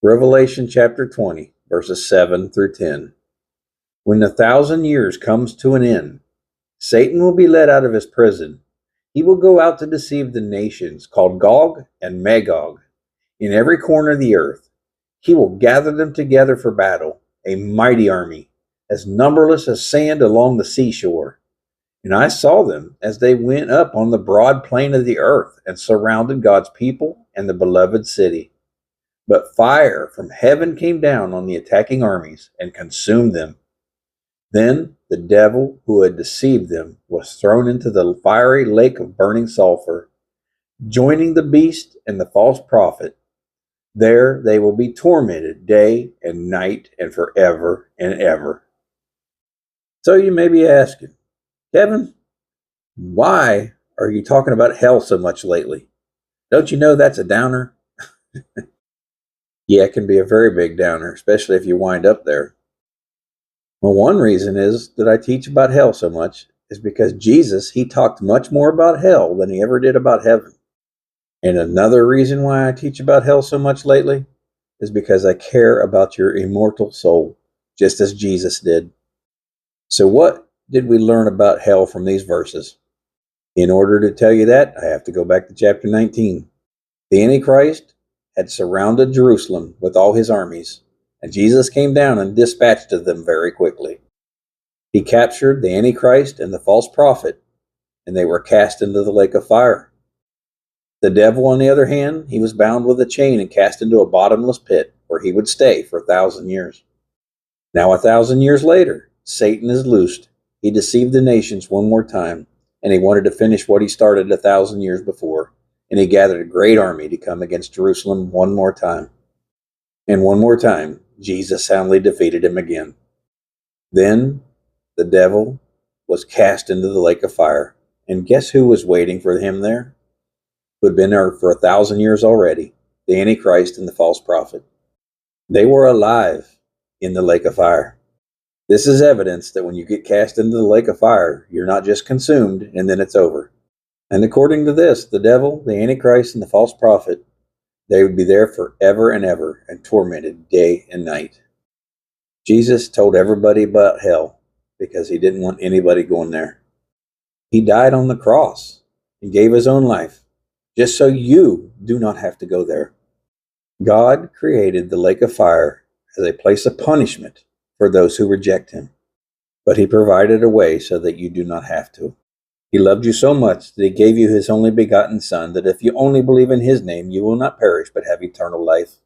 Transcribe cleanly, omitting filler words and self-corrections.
Revelation chapter 20, verses 7 through 10. When the 1,000 years comes to an end, Satan will be let out of his prison. He will go out to deceive the nations, called Gog and Magog, in every corner of the earth. He will gather them together for battle, a mighty army, as numberless as sand along the seashore. And I saw them as they went up on the broad plain of the earth and surrounded God's people and the beloved city. But fire from heaven came down on the attacking armies and consumed them. Then the devil who had deceived them was thrown into the fiery lake of burning sulfur, joining the beast and the false prophet. There they will be tormented day and night and forever and ever. So you may be asking, Kevin, why are you talking about hell so much lately? Don't you know that's a downer? Yeah, it can be a very big downer, especially if you wind up there. Well, one reason is that I teach about hell so much is because Jesus, he talked much more about hell than he ever did about heaven. And another reason why I teach about hell so much lately is because I care about your immortal soul, just as Jesus did. So what did we learn about hell from these verses? In order to tell you that, I have to go back to chapter 19. The Antichrist had surrounded Jerusalem with all his armies, and Jesus came down and dispatched of them very quickly. He captured the Antichrist and the false prophet, and they were cast into the lake of fire. The devil, on the other hand, he was bound with a chain and cast into a bottomless pit, where he would stay for 1,000 years. Now 1,000 years later, Satan is loosed. He deceived the nations one more time, and he wanted to finish what he started 1,000 years before. And he gathered a great army to come against Jerusalem one more time. And one more time, Jesus soundly defeated him again. Then the devil was cast into the lake of fire. And guess who was waiting for him there? Who had been there for 1,000 years already? The Antichrist and the false prophet. They were alive in the lake of fire. This is evidence that when you get cast into the lake of fire, you're not just consumed and then it's over. And according to this, the devil, the Antichrist, and the false prophet, they would be there forever and ever and tormented day and night. Jesus told everybody about hell because he didn't want anybody going there. He died on the cross and gave his own life just so you do not have to go there. God created the lake of fire as a place of punishment for those who reject him, but he provided a way so that you do not have to. He loved you so much that he gave you his only begotten Son, that if you only believe in his name, you will not perish but have eternal life.